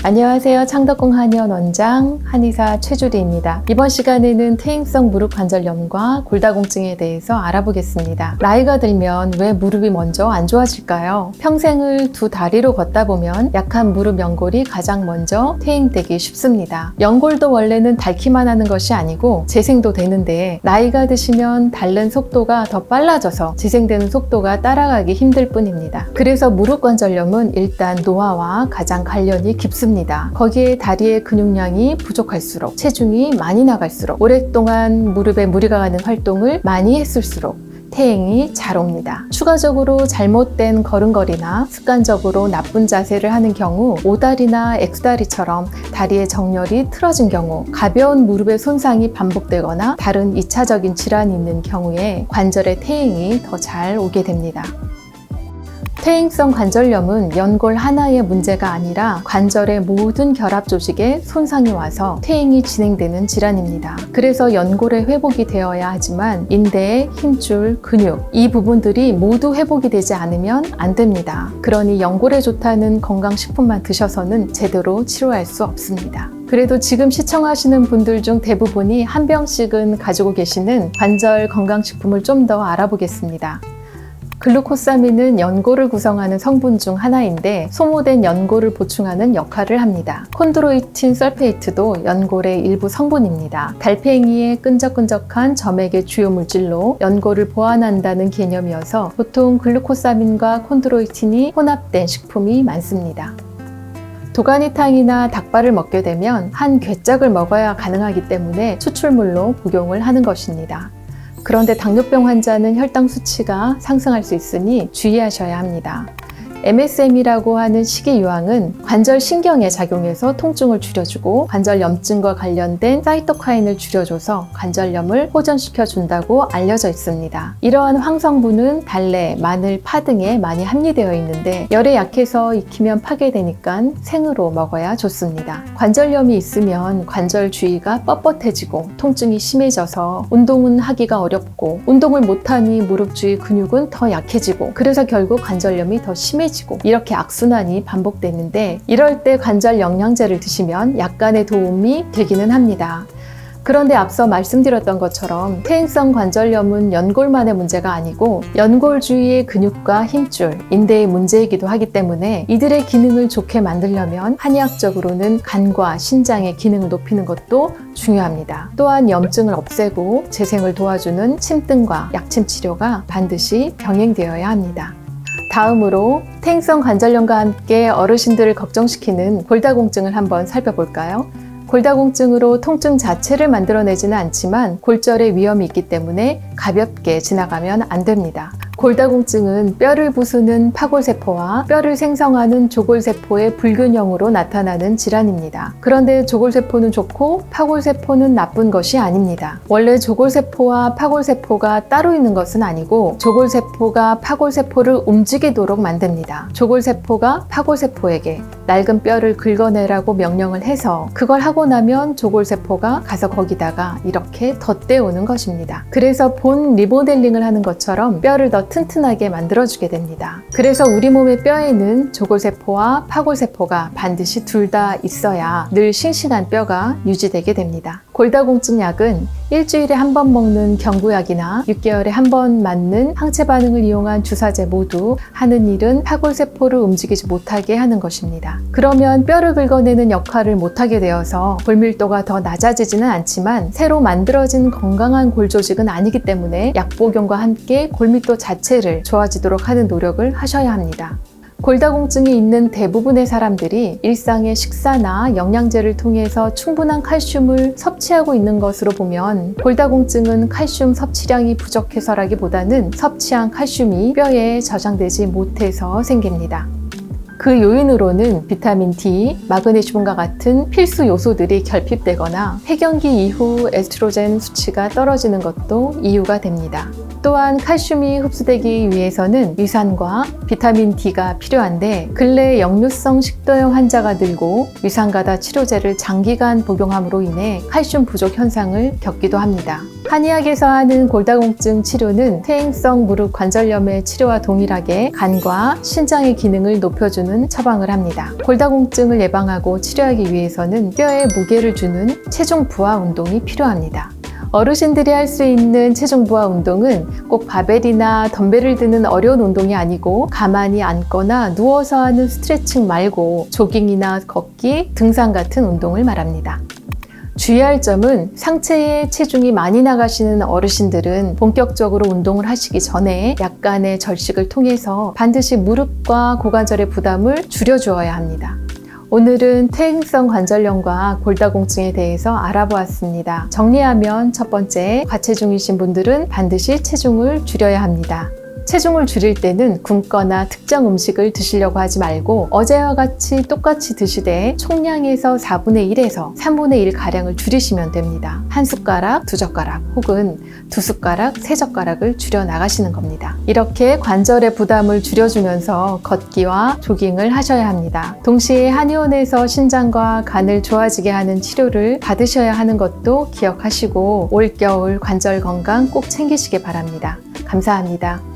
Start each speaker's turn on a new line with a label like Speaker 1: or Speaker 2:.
Speaker 1: 안녕하세요. 창덕궁 한의원 원장 한의사 최주리입니다. 이번 시간에는 퇴행성 무릎 관절염과 골다공증에 대해서 알아보겠습니다. 나이가 들면 왜 무릎이 먼저 안 좋아질까요? 평생을 두 다리로 걷다 보면 약한 무릎 연골이 가장 먼저 퇴행되기 쉽습니다. 연골도 원래는 닳기만 하는 것이 아니고 재생도 되는데 나이가 드시면 닳는 속도가 더 빨라져서 재생되는 속도가 따라가기 힘들 뿐입니다. 그래서 무릎 관절염은 일단 노화와 가장 관련이 깊습니다. 거기에 다리의 근육량이 부족할수록 체중이 많이 나갈수록 오랫동안 무릎에 무리가 가는 활동을 많이 했을수록 퇴행이 잘 옵니다. 추가적으로 잘못된 걸음걸이나 습관적으로 나쁜 자세를 하는 경우 오다리나 엑스다리처럼 다리의 정렬이 틀어진 경우, 가벼운 무릎의 손상이 반복되거나 다른 2차적인 질환이 있는 경우에 관절의 퇴행이 더 잘 오게 됩니다. 퇴행성 관절염은 연골 하나의 문제가 아니라 관절의 모든 결합 조직에 손상이 와서 퇴행이 진행되는 질환입니다. 그래서 연골의 회복이 되어야 하지만 인대, 힘줄, 근육 이 부분들이 모두 회복이 되지 않으면 안 됩니다. 그러니 연골에 좋다는 건강식품만 드셔서는 제대로 치료할 수 없습니다. 그래도 지금 시청하시는 분들 중 대부분이 한 병씩은 가지고 계시는 관절 건강식품을 좀 더 알아보겠습니다. 글루코사민은 연골을 구성하는 성분 중 하나인데 소모된 연골을 보충하는 역할을 합니다. 콘드로이틴 설페이트도 연골의 일부 성분입니다. 달팽이의 끈적끈적한 점액의 주요 물질로 연골을 보완한다는 개념이어서 보통 글루코사민과 콘드로이틴이 혼합된 식품이 많습니다. 도가니탕이나 닭발을 먹게 되면 한 괴짝을 먹어야 가능하기 때문에 추출물로 복용을 하는 것입니다. 그런데 당뇨병 환자는 혈당 수치가 상승할 수 있으니 주의하셔야 합니다. MSM이라고 하는 식이유황은 관절 신경에 작용해서 통증을 줄여주고 관절 염증과 관련된 사이토카인을 줄여줘서 관절염을 호전시켜 준다고 알려져 있습니다. 이러한 황성분은 달래, 마늘, 파 등에 많이 함유되어 있는데 열에 약해서 익히면 파괴되니까 생으로 먹어야 좋습니다. 관절염이 있으면 관절 주위가 뻣뻣해지고 통증이 심해져서 운동은 하기가 어렵고 운동을 못하니 무릎 주위 근육은 더 약해지고 그래서 결국 관절염이 더 심해지고 이렇게 악순환이 반복되는데 이럴 때 관절 영양제를 드시면 약간의 도움이 되기는 합니다. 그런데 앞서 말씀드렸던 것처럼 퇴행성 관절염은 연골만의 문제가 아니고 연골 주위의 근육과 힘줄, 인대의 문제이기도 하기 때문에 이들의 기능을 좋게 만들려면 한의학적으로는 간과 신장의 기능을 높이는 것도 중요합니다. 또한 염증을 없애고 재생을 도와주는 침등과 약침 치료가 반드시 병행되어야 합니다. 다음으로 퇴행성 관절염과 함께 어르신들을 걱정시키는 골다공증을 한번 살펴볼까요? 골다공증으로 통증 자체를 만들어내지는 않지만 골절의 위험이 있기 때문에 가볍게 지나가면 안 됩니다. 골다공증은 뼈를 부수는 파골세포와 뼈를 생성하는 조골세포의 불균형으로 나타나는 질환입니다. 그런데 조골세포는 좋고 파골세포는 나쁜 것이 아닙니다. 원래 조골세포와 파골세포가 따로 있는 것은 아니고 조골세포가 파골세포를 움직이도록 만듭니다. 조골세포가 파골세포에게 낡은 뼈를 긁어내라고 명령을 해서 그걸 하고 나면 조골세포가 가서 거기다가 이렇게 덧대오는 것입니다. 그래서 본 리모델링을 하는 것처럼 뼈를 더 튼튼하게 만들어주게 됩니다. 그래서 우리 몸의 뼈에는 조골세포와 파골세포가 반드시 둘 다 있어야 늘 싱싱한 뼈가 유지되게 됩니다. 골다공증 약은 일주일에 한 번 먹는 경구약이나 6개월에 한 번 맞는 항체 반응을 이용한 주사제 모두 하는 일은 파골세포를 움직이지 못하게 하는 것입니다. 그러면 뼈를 긁어내는 역할을 못하게 되어서 골밀도가 더 낮아지지는 않지만 새로 만들어진 건강한 골조직은 아니기 때문에 약 복용과 함께 골밀도 자체를 좋아지도록 하는 노력을 하셔야 합니다. 골다공증이 있는 대부분의 사람들이 일상의 식사나 영양제를 통해서 충분한 칼슘을 섭취하고 있는 것으로 보면 골다공증은 칼슘 섭취량이 부족해서라기보다는 섭취한 칼슘이 뼈에 저장되지 못해서 생깁니다. 그 요인으로는 비타민 D, 마그네슘과 같은 필수 요소들이 결핍되거나 폐경기 이후 에스트로겐 수치가 떨어지는 것도 이유가 됩니다. 또한 칼슘이 흡수되기 위해서는 위산과 비타민 D가 필요한데 근래 역류성 식도염 환자가 늘고 위산가다 치료제를 장기간 복용함으로 인해 칼슘 부족 현상을 겪기도 합니다. 한의학에서 하는 골다공증 치료는 퇴행성 무릎 관절염의 치료와 동일하게 간과 신장의 기능을 높여주는 처방을 합니다. 골다공증을 예방하고 치료하기 위해서는 뼈에 무게를 주는 체중 부하 운동이 필요합니다. 어르신들이 할 수 있는 체중 부하 운동은 꼭 바벨이나 덤벨을 드는 어려운 운동이 아니고 가만히 앉거나 누워서 하는 스트레칭 말고 조깅이나 걷기, 등산 같은 운동을 말합니다. 주의할 점은 상체에 체중이 많이 나가시는 어르신들은 본격적으로 운동을 하시기 전에 약간의 절식을 통해서 반드시 무릎과 고관절의 부담을 줄여주어야 합니다. 오늘은 퇴행성 관절염과 골다공증에 대해서 알아보았습니다. 정리하면 첫 번째, 과체중이신 분들은 반드시 체중을 줄여야 합니다. 체중을 줄일 때는 굶거나 특정 음식을 드시려고 하지 말고 어제와 같이 똑같이 드시되 총량에서 4분의 1에서 3분의 1 가량을 줄이시면 됩니다. 한 숟가락, 두 젓가락 혹은 두 숟가락, 세 젓가락을 줄여 나가시는 겁니다. 이렇게 관절의 부담을 줄여주면서 걷기와 조깅을 하셔야 합니다. 동시에 한의원에서 신장과 간을 좋아지게 하는 치료를 받으셔야 하는 것도 기억하시고 올겨울 관절 건강 꼭 챙기시기 바랍니다. 감사합니다.